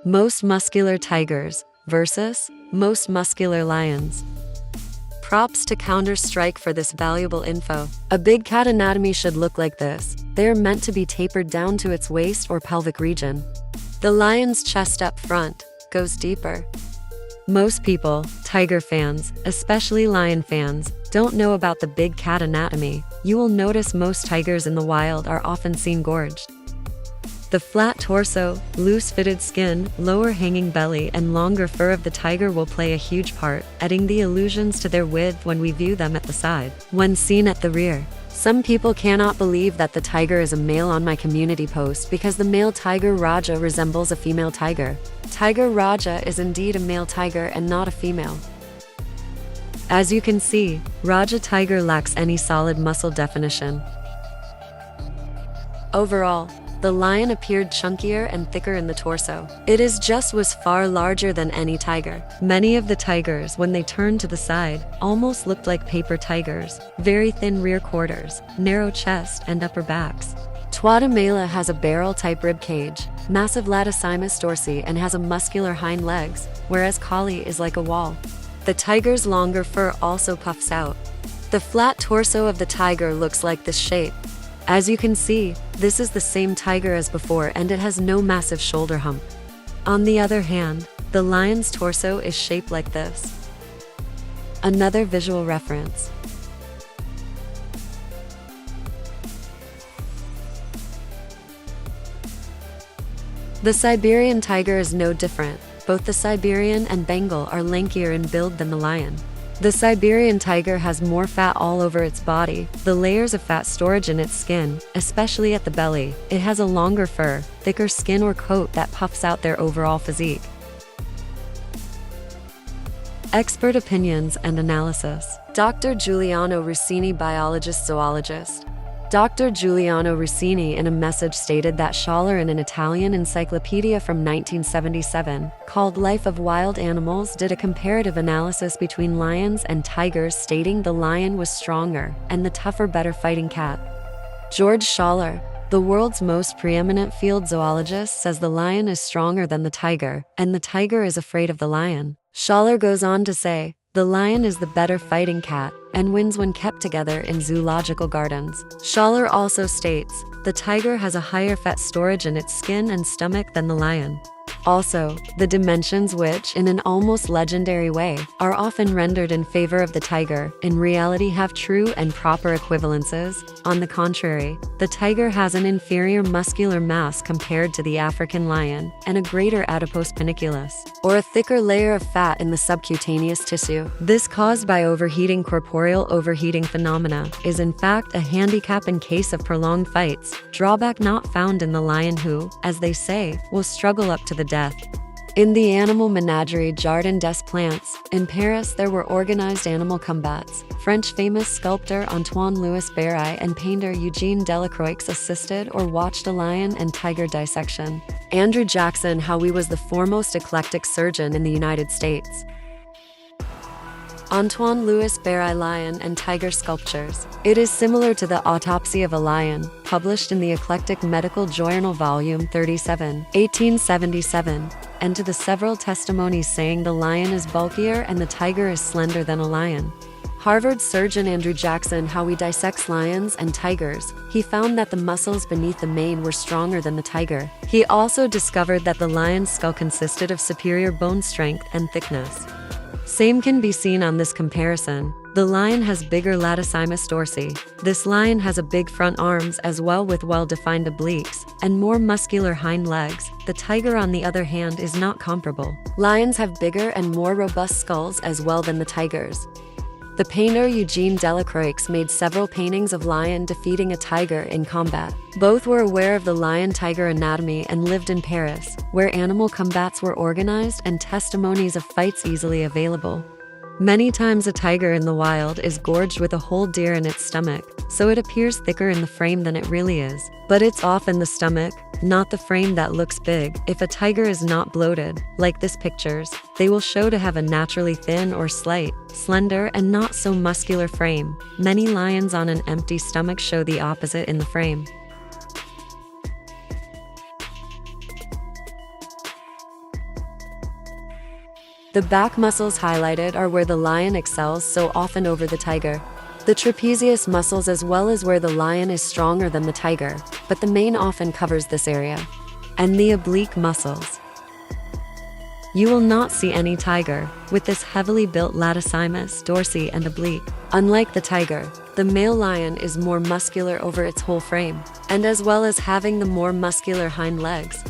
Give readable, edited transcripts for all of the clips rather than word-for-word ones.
Most muscular tigers versus most muscular lions. Props to Counter-Strike for this valuable info. A big cat anatomy should look like this. They are meant to be tapered down to its waist or pelvic region. The lion's chest up front goes deeper. Most people, tiger fans, especially lion fans, don't know about the big cat anatomy. You will notice most tigers in the wild are often seen gorged. The flat torso, loose-fitted skin, lower hanging belly, and longer fur of the tiger will play a huge part, adding the illusions to their width when we view them at the side. When seen at the rear, some people cannot believe that the tiger is a male on my community post because the male tiger Raja resembles a female tiger. Tiger Raja is indeed a male tiger and not a female. As you can see, Raja tiger lacks any solid muscle definition. Overall, the lion appeared chunkier and thicker in the torso. It was far larger than any tiger. Many of the tigers, when they turned to the side, almost looked like paper tigers. Very thin rear quarters, narrow chest and upper backs. Guatemala has a barrel-type rib cage, massive latissimus dorsi, and has a muscular hind legs, whereas Collie is like a wall. The tiger's longer fur also puffs out. The flat torso of the tiger looks like this shape. As you can see, this is the same tiger as before and it has no massive shoulder hump. On the other hand, the lion's torso is shaped like this. Another visual reference. The Siberian tiger is no different. Both the Siberian and Bengal are lankier in build than the lion. The Siberian tiger has more fat all over its body, the layers of fat storage in its skin, especially at the belly. It has a longer fur, thicker skin or coat that puffs out their overall physique. Expert opinions and analysis. Dr. Giuliano Rossini, biologist, zoologist. Dr. Giuliano Rossini in a message stated that Schaller in an Italian encyclopedia from 1977, called Life of Wild Animals, did a comparative analysis between lions and tigers, stating the lion was stronger and the tougher, better fighting cat. George Schaller, the world's most preeminent field zoologist, says the lion is stronger than the tiger, and the tiger is afraid of the lion. Schaller goes on to say, the lion is the better fighting cat and wins when kept together in zoological gardens. Schaller also states, the tiger has a higher fat storage in its skin and stomach than the lion. Also, the dimensions which, in an almost legendary way, are often rendered in favor of the tiger, in reality have true and proper equivalences. On the contrary, the tiger has an inferior muscular mass compared to the African lion, and a greater adipose panniculus, or a thicker layer of fat in the subcutaneous tissue. This, caused by overheating, corporeal overheating phenomena, is in fact a handicap in case of prolonged fights, drawback not found in the lion who, as they say, will struggle up to the death. In the animal menagerie Jardin des Plantes, in Paris, there were organized animal combats. French famous sculptor Antoine Louis Barye and painter Eugene Delacroix assisted or watched a lion and tiger dissection. Andrew Jackson Howie was the foremost eclectic surgeon in the United States. Antoine Louis Barye Lion and Tiger Sculptures. It is similar to the Autopsy of a Lion, published in the Eclectic Medical Journal Volume 37, 1877, and to the several testimonies saying the lion is bulkier and the tiger is slender than a lion. Harvard surgeon Andrew Jackson Howie dissects lions and tigers. He found that the muscles beneath the mane were stronger than the tiger. He also discovered that the lion's skull consisted of superior bone strength and thickness. Same can be seen on this comparison. The lion has bigger latissimus dorsi. This lion has a big front arms as well with well-defined obliques, and more muscular hind legs. The tiger, on the other hand, is not comparable. Lions have bigger and more robust skulls as well than the tigers. The painter Eugene Delacroix made several paintings of lion defeating a tiger in combat. Both were aware of the lion-tiger anatomy and lived in Paris, where animal combats were organized and testimonies of fights easily available. Many times a tiger in the wild is gorged with a whole deer in its stomach, so it appears thicker in the frame than it really is. But it's often the stomach, not the frame, that looks big. If a tiger is not bloated, like this pictures, they will show to have a naturally thin or slight, slender and not so muscular frame. Many lions on an empty stomach show the opposite in the frame. The back muscles highlighted are where the lion excels so often over the tiger. The trapezius muscles as well as where the lion is stronger than the tiger, but the mane often covers this area. And the oblique muscles. You will not see any tiger with this heavily built latissimus, dorsi, and oblique. Unlike the tiger, the male lion is more muscular over its whole frame, and as well as having the more muscular hind legs.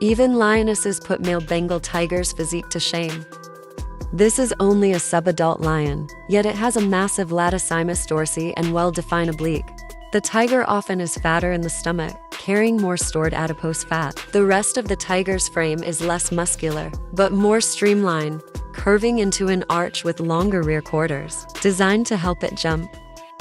Even lionesses put male Bengal tigers' physique to shame. This is only a subadult lion, yet it has a massive latissimus dorsi and well-defined oblique. The tiger often is fatter in the stomach, carrying more stored adipose fat. The rest of the tiger's frame is less muscular, but more streamlined, curving into an arch with longer rear quarters, designed to help it jump.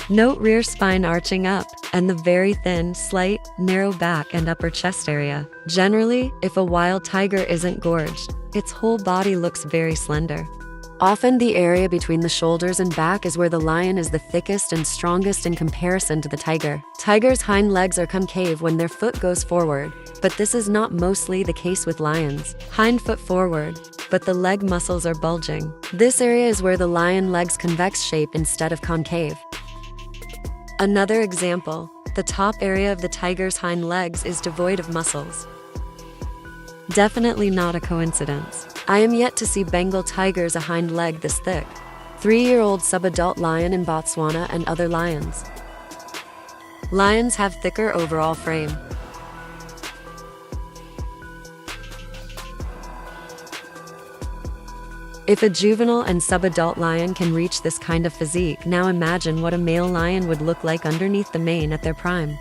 Note rear spine arching up, and the very thin, slight, narrow back and upper chest area. Generally, if a wild tiger isn't gorged, its whole body looks very slender. Often the area between the shoulders and back is where the lion is the thickest and strongest in comparison to the tiger. Tigers' hind legs are concave when their foot goes forward, but this is not mostly the case with lions. Hind foot forward, but the leg muscles are bulging. This area is where the lion leg's convex shape instead of concave. Another example, the top area of the tiger's hind legs is devoid of muscles. Definitely not a coincidence. I am yet to see Bengal tigers a hind leg this thick. 3-year-old subadult lion in Botswana and other lions. Lions have thicker overall frame. If a juvenile and subadult lion can reach this kind of physique, now imagine what a male lion would look like underneath the mane at their prime.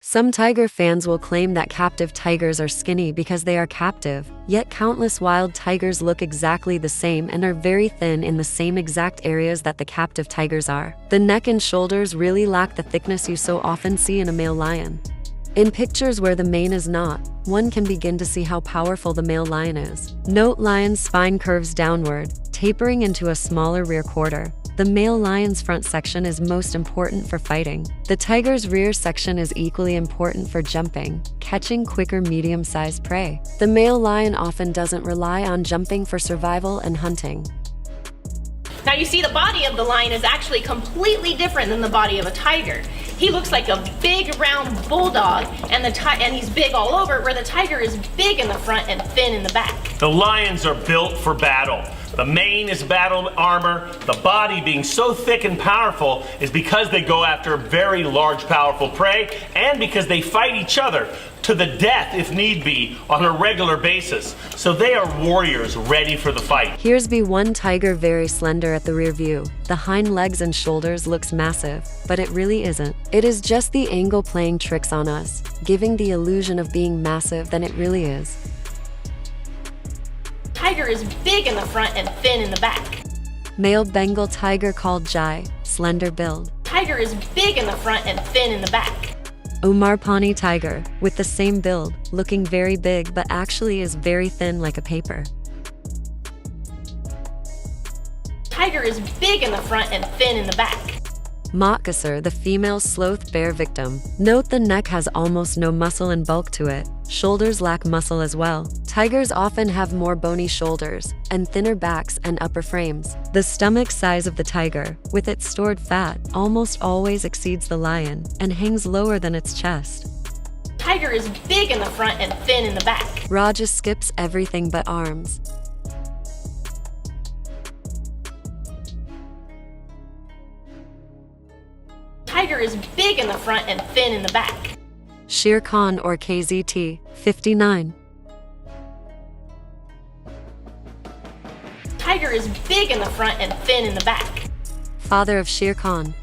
Some tiger fans will claim that captive tigers are skinny because they are captive, yet countless wild tigers look exactly the same and are very thin in the same exact areas that the captive tigers are. The neck and shoulders really lack the thickness you so often see in a male lion. In pictures where the mane is not, one can begin to see how powerful the male lion is. Note lion's spine curves downward, tapering into a smaller rear quarter. The male lion's front section is most important for fighting. The tiger's rear section is equally important for jumping, catching quicker medium-sized prey. The male lion often doesn't rely on jumping for survival and hunting. Now you see the body of the lion is actually completely different than the body of a tiger. He looks like a big round bulldog and he's big all over, where the tiger is big in the front and thin in the back. The lions are built for battle. The mane is battle armor. The body, being so thick and powerful, is because they go after very large, powerful prey, and because they fight each other to the death, if need be, on a regular basis. So they are warriors ready for the fight. Here's one tiger very slender at the rear view. The hind legs and shoulders looks massive, but it really isn't. It is just the angle playing tricks on us, giving the illusion of being massive than it really is. Tiger is big in the front and thin in the back. Male Bengal tiger called Jai, slender build. Tiger is big in the front and thin in the back. Omarpani tiger, with the same build, looking very big but actually is very thin like a paper. Tiger is big in the front and thin in the back. Makassar, the female sloth bear victim. Note the neck has almost no muscle and bulk to it. Shoulders lack muscle as well. Tigers often have more bony shoulders and thinner backs and upper frames. The stomach size of the tiger, with its stored fat, almost always exceeds the lion and hangs lower than its chest. Tiger is big in the front and thin in the back. Raja skips everything but arms. Tiger is big in the front and thin in the back. Shere Khan or KZT, 59. Tiger is big in the front and thin in the back. Father of Shere Khan.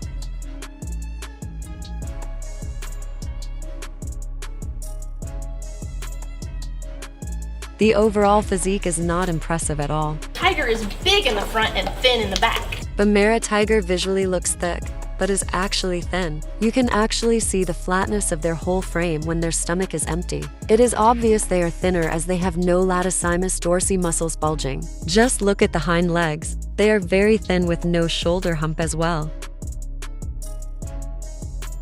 The overall physique is not impressive at all. Tiger is big in the front and thin in the back. Bamara tiger visually looks thick. but is actually thin. You can actually see the flatness of their whole frame when their stomach is empty. It is obvious they are thinner as they have no latissimus dorsi muscles bulging. Just look at the hind legs. They are very thin with no shoulder hump as well.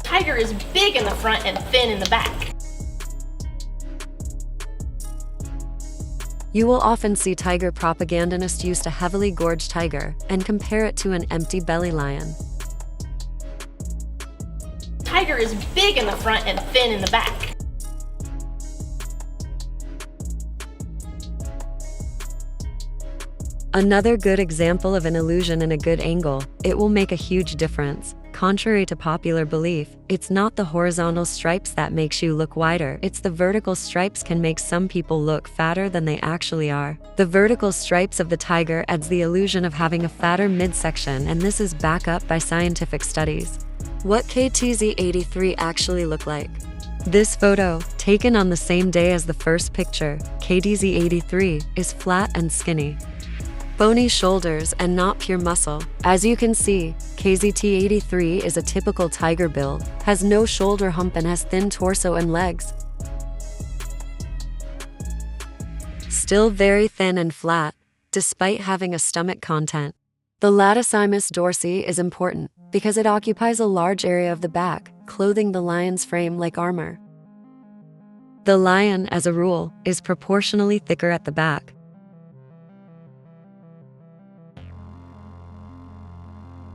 Tiger is big in the front and thin in the back. You will often see tiger propagandists use a heavily gorged tiger and compare it to an empty belly lion. Tiger is big in the front and thin in the back. Another good example of an illusion in a good angle, it will make a huge difference. Contrary to popular belief, it's not the horizontal stripes that makes you look wider, it's the vertical stripes can make some people look fatter than they actually are. The vertical stripes of the tiger adds the illusion of having a fatter midsection, and this is backed up by scientific studies. What KTZ-83 actually look like? This photo, taken on the same day as the first picture, KTZ-83, is flat and skinny. Bony shoulders and not pure muscle. As you can see, KZT-83 is a typical tiger build, has no shoulder hump and has thin torso and legs. Still very thin and flat, despite having a stomach content. The latissimus dorsi is important because it occupies a large area of the back, clothing the lion's frame like armor. The lion, as a rule, is proportionally thicker at the back.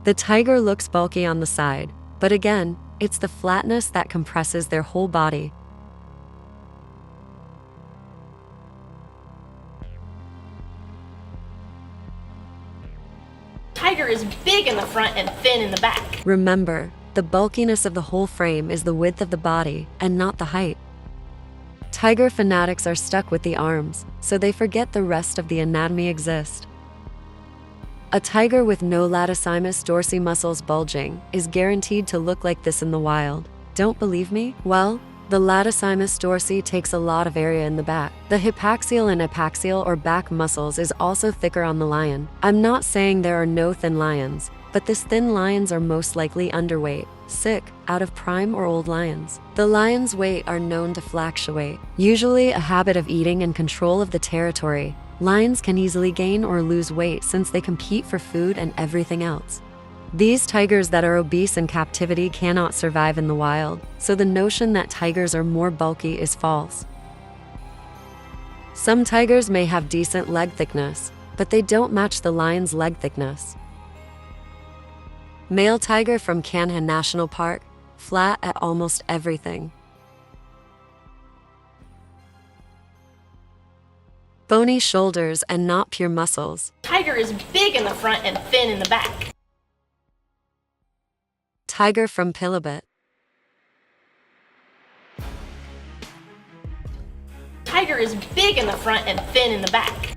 The tiger looks bulky on the side, but again, it's the flatness that compresses their whole body. Tiger is big in the front and thin in the back. Remember, the bulkiness of the whole frame is the width of the body and not the height. Tiger fanatics are stuck with the arms, so they forget the rest of the anatomy exists. A tiger with no latissimus dorsi muscles bulging is guaranteed to look like this in the wild. Don't believe me? Well, the latissimus dorsi takes a lot of area in the back. The hypaxial and epaxial or back muscles is also thicker on the lion. I'm not saying there are no thin lions, but these thin lions are most likely underweight, sick, out of prime or old lions. The lion's weight are known to fluctuate, usually a habit of eating and control of the territory. Lions can easily gain or lose weight since they compete for food and everything else. These tigers that are obese in captivity cannot survive in the wild, so the notion that tigers are more bulky is false. Some tigers may have decent leg thickness, but they don't match the lion's leg thickness. Male tiger from Kanha National Park, flat at almost everything. Bony shoulders and not pure muscles. Tiger is big in the front and thin in the back. Tiger from Pilibhit. Tiger is big in the front and thin in the back.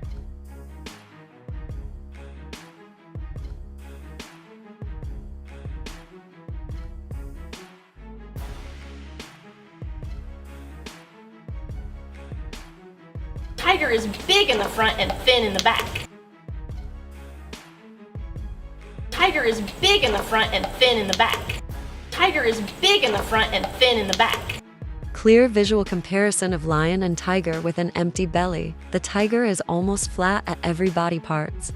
Tiger is big in the front and thin in the back. Tiger is big in the front and thin in the back. Tiger is big in the front and thin in the back. Clear visual comparison of lion and tiger with an empty belly. The tiger is almost flat at every body parts.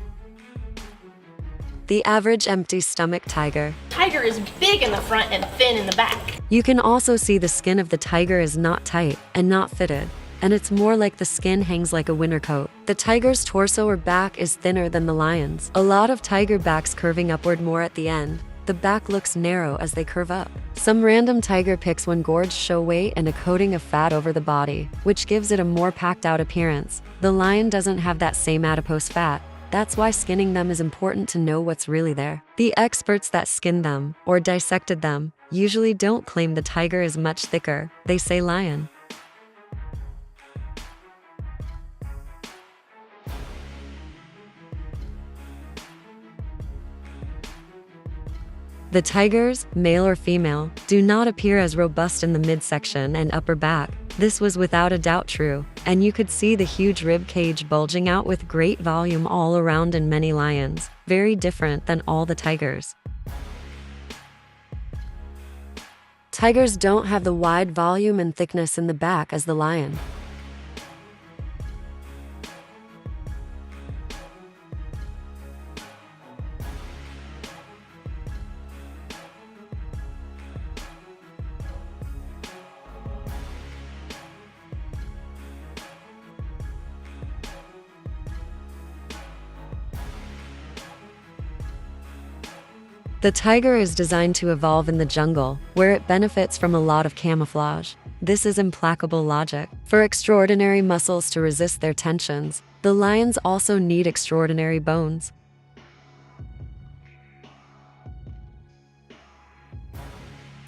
The average empty stomach tiger. Tiger is big in the front and thin in the back. You can also see the skin of the tiger is not tight and not fitted, and it's more like the skin hangs like a winter coat. The tiger's torso or back is thinner than the lion's. A lot of tiger backs curving upward more at the end. The back looks narrow as they curve up. Some random tiger pics when gorged show weight and a coating of fat over the body, which gives it a more packed out appearance. The lion doesn't have that same adipose fat. That's why skinning them is important to know what's really there. The experts that skinned them, or dissected them, usually don't claim the tiger is much thicker. They say lion. The tigers, male or female, do not appear as robust in the midsection and upper back. This was without a doubt true, and you could see the huge rib cage bulging out with great volume all around in many lions, very different than all the tigers. Tigers don't have the wide volume and thickness in the back as the lion. The tiger is designed to evolve in the jungle, where it benefits from a lot of camouflage. This is implacable logic. For extraordinary muscles to resist their tensions, the lions also need extraordinary bones.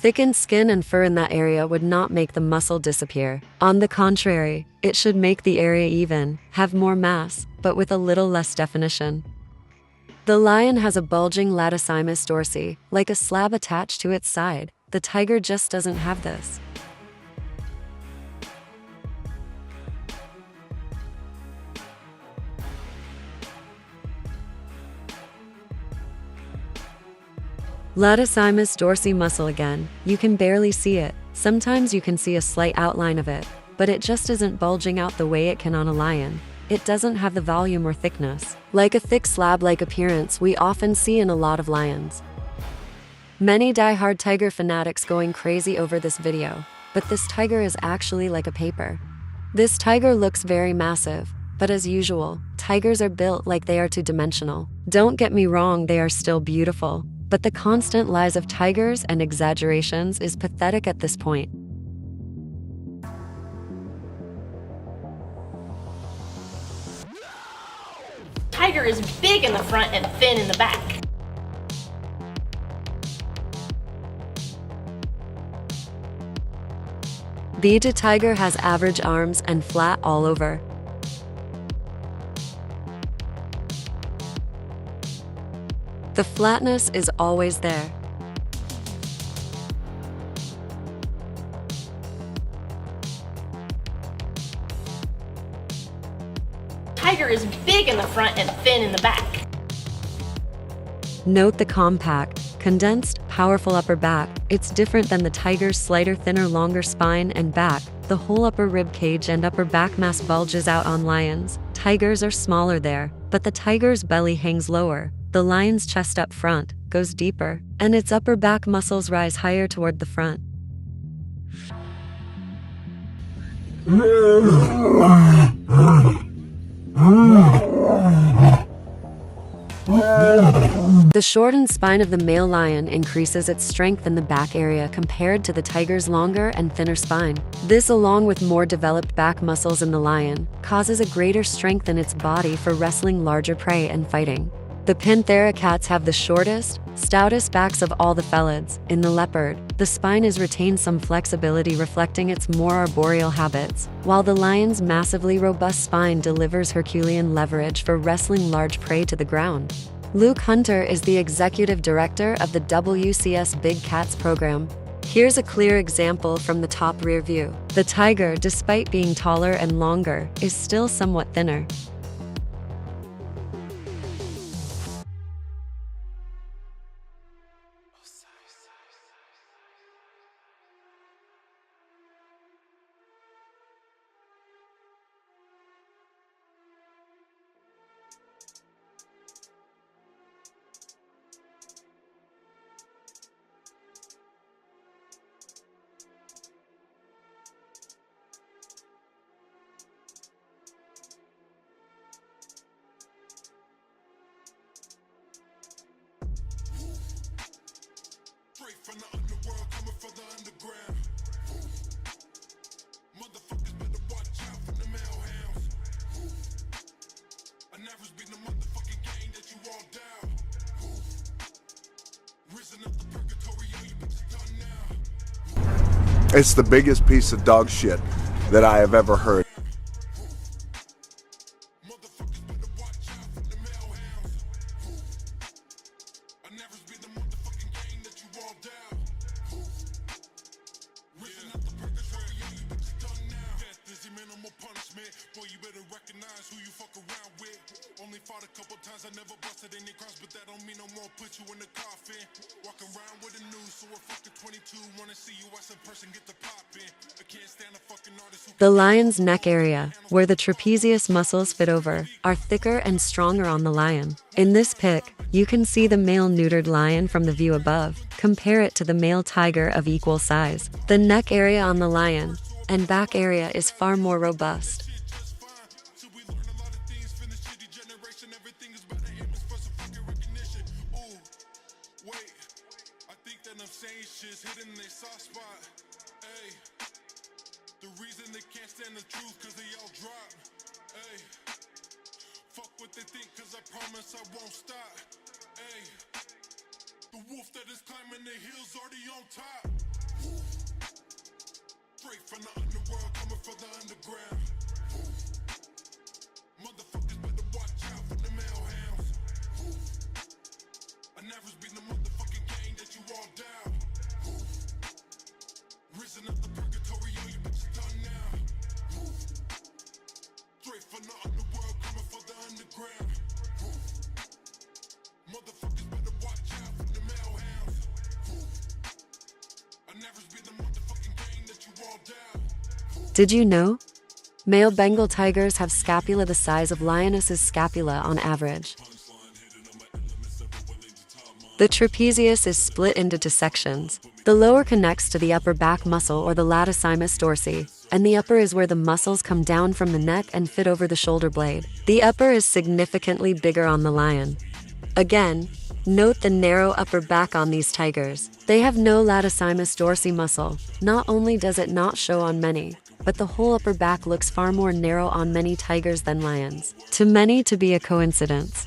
Thickened skin and fur in that area would not make the muscle disappear. On the contrary, it should make the area even, have more mass, but with a little less definition. The lion has a bulging latissimus dorsi, like a slab attached to its side. The tiger just doesn't have this. Latissimus dorsi muscle again. You can barely see it. Sometimes you can see a slight outline of it, but it just isn't bulging out the way it can on a lion. It doesn't have the volume or thickness, like a thick slab-like appearance we often see in a lot of lions. Many die-hard tiger fanatics going crazy over this video, but this tiger is actually like a paper. This tiger looks very massive, but as usual, tigers are built like they are two-dimensional. Don't get me wrong, they are still beautiful, but the constant lies of tigers and exaggerations is pathetic at this point. Tiger is big in the front and thin in the back. The tiger has average arms and flat all over. The flatness is always there. Tiger is big in the front and thin in the back. Note the compact, condensed, powerful upper back. It's different than the tiger's slighter, thinner, longer spine and back. The whole upper rib cage and upper back mass bulges out on lions. Tigers are smaller there, but the tiger's belly hangs lower. The lion's chest up front goes deeper, and its upper back muscles rise higher toward the front. The shortened spine of the male lion increases its strength in the back area compared to the tiger's longer and thinner spine. This, along with more developed back muscles in the lion, causes a greater strength in its body for wrestling larger prey and fighting. The panthera cats have the shortest, stoutest backs of all the felids. In the leopard, the spine is retained some flexibility reflecting its more arboreal habits, while the lion's massively robust spine delivers Herculean leverage for wrestling large prey to the ground. Luke Hunter is the executive director of the WCS Big Cats program. Here's a clear example from the top rear view. The tiger, despite being taller and longer, is still somewhat thinner. From the underworld, coming from the underground. Motherfuckers better watch out for the male hounds. I never been the motherfucking game that you all down. Risen up the purgatory, all you bitches done now. It's the biggest piece of dog shit that I have ever heard. Motherfuckers better watch out for the male hounds. I never been the motherfucking game that you all down. Risen up the purgatory, all you bitches done now. Death is your minimal punishment. Boy, you better recognize who you fuck around with. Only follow out a couple times, I never busted any cross, but that don't mean I won't put you in the coffin. Walking around with the news, so we're fucking 22. Wanna see you as a person, get the pop in. I can't stand a fucking artist who The lion's neck area, where the trapezius muscles fit over, are thicker and stronger on the lion. In this pic, you can see the male neutered lion from the view above. Compare it to the male tiger of equal size. The neck area on the lion and back area is far more robust. so we learn a lot of things, finish shitty generation, everything is better, aim is for some fucking recognition. Ooh, wait, I think that I'm saying shit's hitting their soft spot. Ay, the reason they can't stand the truth, cause they all drop. Ay, fuck what they think, cause I promise I won't stop. Ay, the wolf that is climbing the hills already on top. Straight from the underworld, coming from the underground. Motherfuckers better watch out for the male hounds. I never been the motherfucking gang that you all down. Risen up the purgatory, oh, you bitches done now. Straight from the underworld, coming from the underground. Motherfuckers better watch out for the male hounds. I never been the motherfucking gang that you all down. Did you know? Male Bengal tigers have scapula the size of lioness's scapula on average. The trapezius is split into two sections. The lower connects to the upper back muscle or the latissimus dorsi, and the upper is where the muscles come down from the neck and fit over the shoulder blade. The upper is significantly bigger on the lion. Again, note the narrow upper back on these tigers. They have no latissimus dorsi muscle. Not only does it not show on many, but the whole upper back looks far more narrow on many tigers than lions. To many to be a coincidence.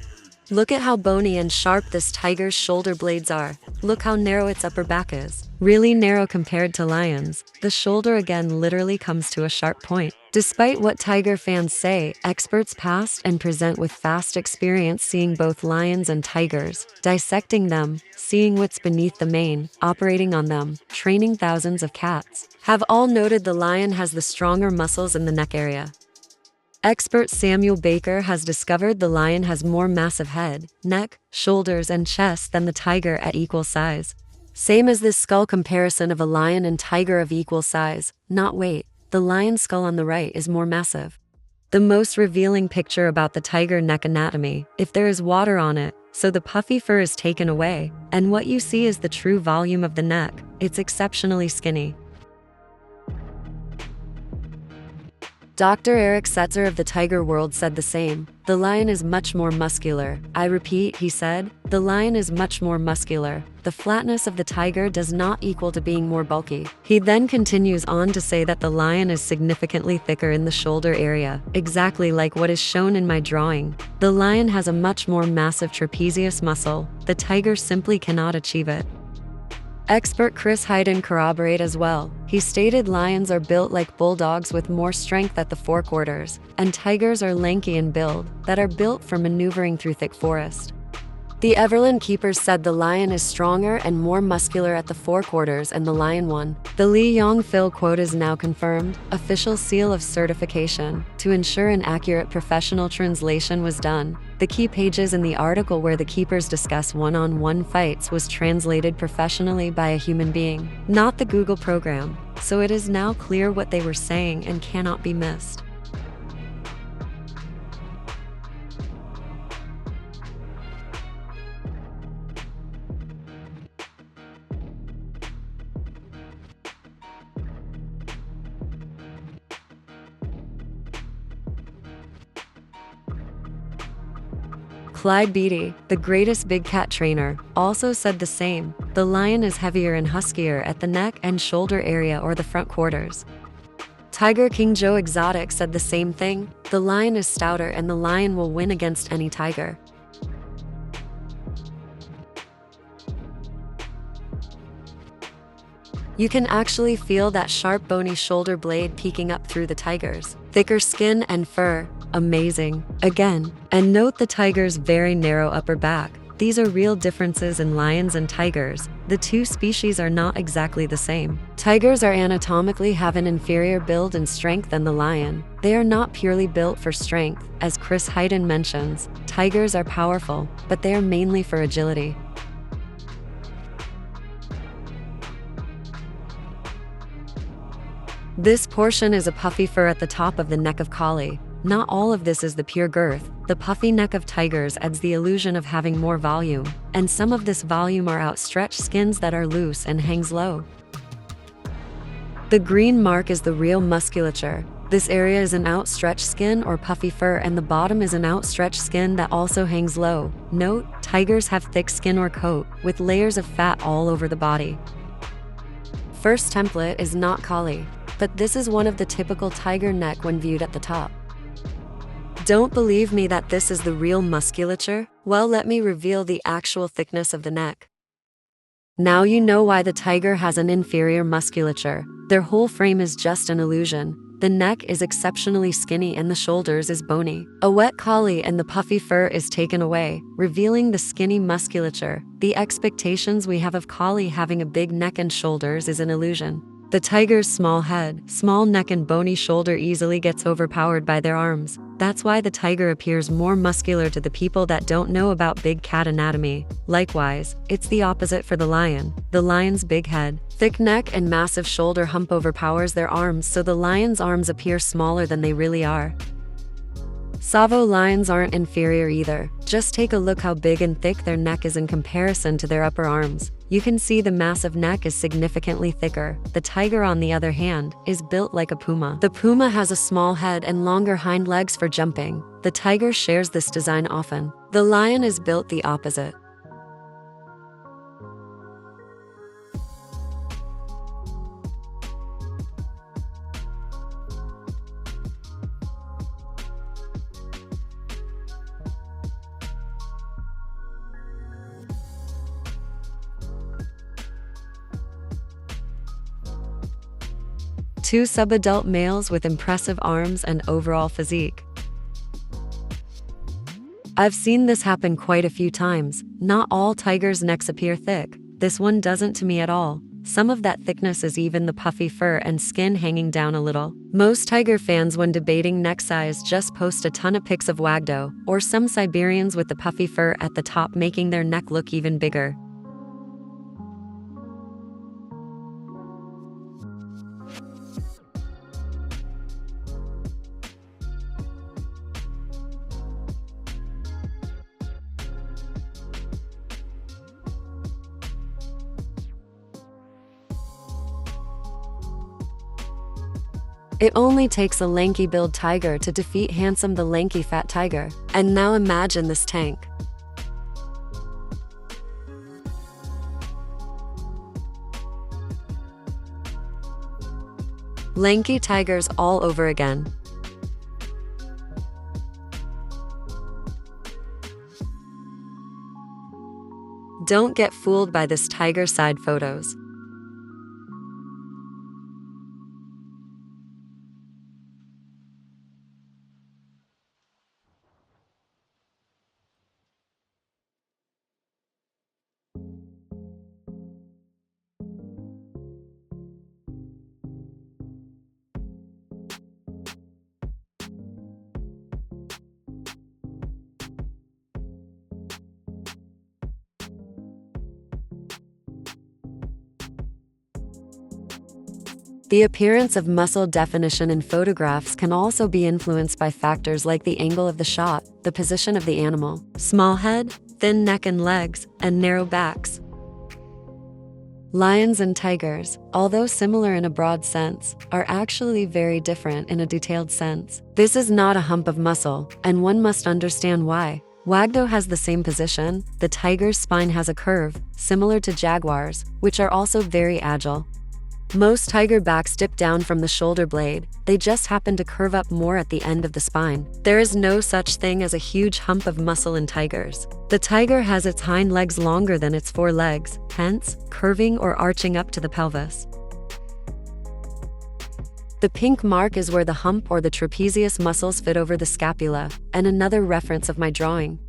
Look at how bony and sharp this tiger's shoulder blades are. Look how narrow its upper back is. Really narrow compared to lions. The shoulder again literally comes to a sharp point. Despite what tiger fans say, experts past and present with vast experience seeing both lions and tigers, dissecting them, seeing what's beneath the mane, operating on them, training thousands of cats, have all noted the lion has the stronger muscles in the neck area. Expert Samuel Baker has discovered the lion has more massive head, neck, shoulders, and chest than the tiger at equal size. Same as this skull comparison of a lion and tiger of equal size, not weight. The lion skull on the right is more massive. The most revealing picture about the tiger neck anatomy, if there is water on it, so the puffy fur is taken away, and what you see is the true volume of the neck. It's exceptionally skinny. Dr. Eric Setzer of the Tiger World said the same. The lion is much more muscular. I repeat, he said, the lion is much more muscular. The flatness of the tiger does not equal to being more bulky. He then continues on to say that the lion is significantly thicker in the shoulder area, exactly like what is shown in my drawing. The lion has a much more massive trapezius muscle. The tiger simply cannot achieve it. Expert Chris Hayden corroborate as well. He stated lions are built like bulldogs with more strength at the forequarters, and tigers are lanky in build, that are built for maneuvering through thick forest. The Everland keepers said the lion is stronger and more muscular at the forequarters and the lion won. The Lee Yong-fil quote is now confirmed. Official seal of certification. To ensure an accurate professional translation was done. The key pages in the article where the keepers discuss one-on-one fights was translated professionally by a human being, not the Google program, so it is now clear what they were saying and cannot be missed. Clyde Beatty, the greatest big cat trainer, also said the same. The lion is heavier and huskier at the neck and shoulder area or the front quarters. Tiger King Joe Exotic said the same thing. The lion is stouter and the lion will win against any tiger. You can actually feel that sharp bony shoulder blade peeking up through the tigers. Thicker skin and fur. Amazing. Again, and note the tiger's very narrow upper back. These are real differences in lions and tigers. The two species are not exactly the same. Tigers are anatomically have an inferior build and strength than the lion. They are not purely built for strength. As Chris Hayden mentions, tigers are powerful, but they are mainly for agility. This portion is a puffy fur at the top of the neck of collie. Not all of this is the pure girth. The puffy neck of tigers adds the illusion of having more volume, and some of this volume are outstretched skins that are loose and hangs low. The green mark is the real musculature. This area is an outstretched skin or puffy fur, and the bottom is an outstretched skin that also hangs low. Note, tigers have thick skin or coat, with layers of fat all over the body. First template is not collie, but this is one of the typical tiger neck when viewed at the top. Don't believe me that this is the real musculature? Well, let me reveal the actual thickness of the neck. Now you know why the tiger has an inferior musculature. Their whole frame is just an illusion. The neck is exceptionally skinny and the shoulders is bony. A wet collie and the puffy fur is taken away, revealing the skinny musculature. The expectations we have of collie having a big neck and shoulders is an illusion. The tiger's small head, small neck and bony shoulder easily gets overpowered by their arms. That's why the tiger appears more muscular to the people that don't know about big cat anatomy. Likewise, it's the opposite for the lion. The lion's big head, thick neck and massive shoulder hump overpowers their arms, so the lion's arms appear smaller than they really are. Savo lions aren't inferior either. Just take a look how big and thick their neck is in comparison to their upper arms. You can see the massive neck is significantly thicker. The tiger, on the other hand, is built like a puma. The puma has a small head and longer hind legs for jumping. The tiger shares this design often. The lion is built the opposite. Two subadult males with impressive arms and overall physique. I've seen this happen quite a few times. Not all tigers' necks appear thick. This one doesn't to me at all. Some of that thickness is even the puffy fur and skin hanging down a little. Most tiger fans, when debating neck size, just post a ton of pics of Wagdo, or some Siberians with the puffy fur at the top, making their neck look even bigger. It only takes a lanky-build tiger to defeat Handsome the lanky fat tiger. And now imagine this tank. Lanky tigers all over again. Don't get fooled by this tiger side photos. The appearance of muscle definition in photographs can also be influenced by factors like the angle of the shot, the position of the animal, small head, thin neck and legs, and narrow backs. Lions and tigers, although similar in a broad sense, are actually very different in a detailed sense. This is not a hump of muscle, and one must understand why. Wagdo has the same position. The tiger's spine has a curve, similar to jaguars, which are also very agile. Most tiger backs dip down from the shoulder blade. They just happen to curve up more at the end of the spine. There is no such thing as a huge hump of muscle in tigers. The tiger has its hind legs longer than its fore legs, hence, curving or arching up to the pelvis. The pink mark is where the hump or the trapezius muscles fit over the scapula, and another reference of my drawing.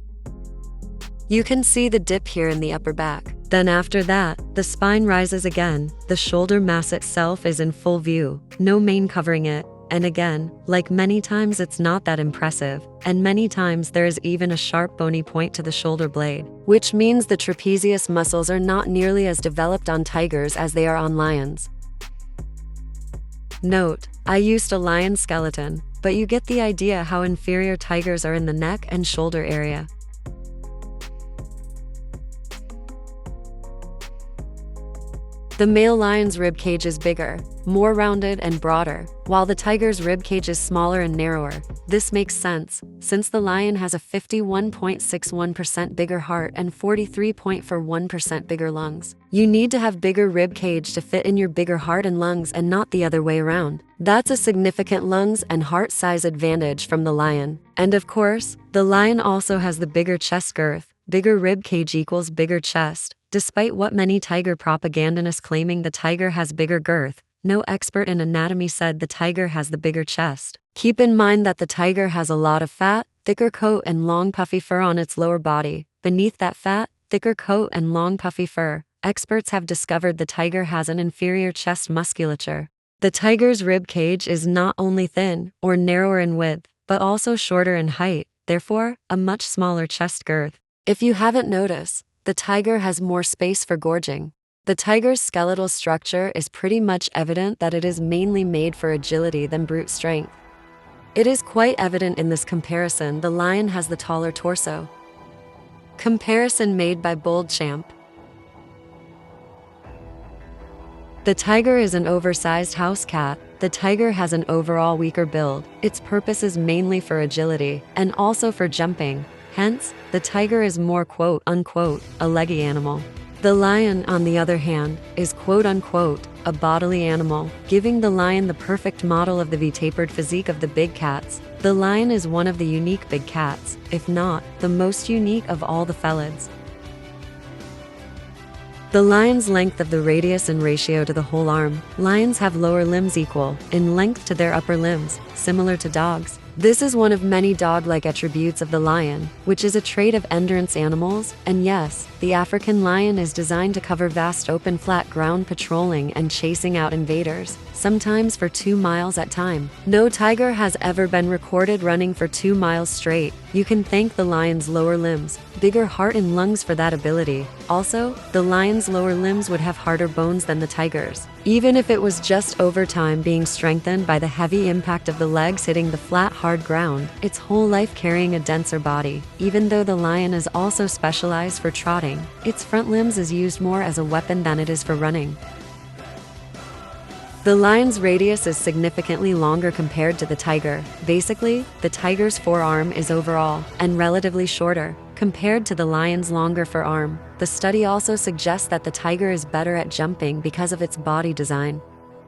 You can see the dip here in the upper back. Then after that, the spine rises again. The shoulder mass itself is in full view, no mane covering it. And again, like many times, it's not that impressive. And many times there is even a sharp bony point to the shoulder blade, which means the trapezius muscles are not nearly as developed on tigers as they are on lions. Note, I used a lion skeleton, but you get the idea how inferior tigers are in the neck and shoulder area. The male lion's rib cage is bigger, more rounded and broader, while the tiger's rib cage is smaller and narrower. This makes sense, since the lion has a 51.61% bigger heart and 43.41% bigger lungs. You need to have bigger rib cage to fit in your bigger heart and lungs and not the other way around. That's a significant lungs and heart size advantage from the lion. And of course, the lion also has the bigger chest girth. Bigger rib cage equals bigger chest. Despite what many tiger propagandists claiming the tiger has bigger girth, no expert in anatomy said the tiger has the bigger chest. Keep in mind that the tiger has a lot of fat, thicker coat and long puffy fur on its lower body. Beneath that fat, thicker coat and long puffy fur, experts have discovered the tiger has an inferior chest musculature. The tiger's rib cage is not only thin or narrower in width, but also shorter in height, therefore, a much smaller chest girth. If you haven't noticed, the tiger has more space for gorging. The tiger's skeletal structure is pretty much evident that it is mainly made for agility than brute strength. It is quite evident in this comparison the lion has the taller torso. Comparison made by Bold Champ. The tiger is an oversized house cat. The tiger has an overall weaker build. Its purpose is mainly for agility and also for jumping. Hence, the tiger is more quote-unquote a leggy animal. The lion, on the other hand, is quote-unquote a bodily animal, giving the lion the perfect model of the V-tapered physique of the big cats. The lion is one of the unique big cats, if not the most unique of all the felids. The lion's length of the radius in ratio to the whole arm. Lions have lower limbs equal in length to their upper limbs, similar to dogs. This is one of many dog-like attributes of the lion, which is a trait of endurance animals, and yes, the African lion is designed to cover vast open flat ground patrolling and chasing out invaders, sometimes for 2 miles at a time. No tiger has ever been recorded running for 2 miles straight. You can thank the lion's lower limbs, bigger heart and lungs for that ability. Also, the lion's lower limbs would have harder bones than the tiger's, even if it was just over time being strengthened by the heavy impact of the legs hitting the flat, hard ground, its whole life carrying a denser body. Even though the lion is also specialized for trotting, its front limbs is used more as a weapon than it is for running. The lion's radius is significantly longer compared to the tiger. Basically, the tiger's forearm is overall and relatively shorter compared to the lion's longer forearm. The study also suggests that the tiger is better at jumping because of its body design.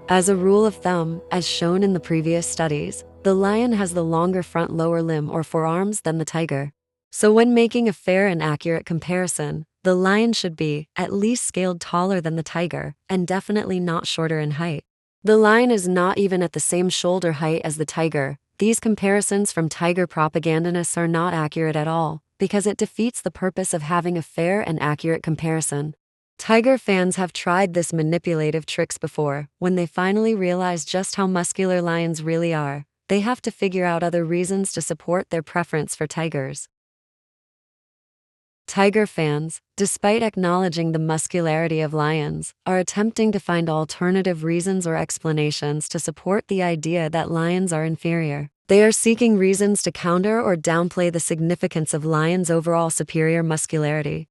As a rule of thumb, as shown in the previous studies, the lion has the longer front lower limb or forearms than the tiger. So when making a fair and accurate comparison, the lion should be at least scaled taller than the tiger, and definitely not shorter in height. The lion is not even at the same shoulder height as the tiger. These comparisons from tiger propagandists are not accurate at all, because it defeats the purpose of having a fair and accurate comparison. Tiger fans have tried this manipulative tricks before. When they finally realize just how muscular lions really are, they have to figure out other reasons to support their preference for tigers. Tiger fans, despite acknowledging the muscularity of lions, are attempting to find alternative reasons or explanations to support the idea that lions are inferior. They are seeking reasons to counter or downplay the significance of lions' overall superior muscularity.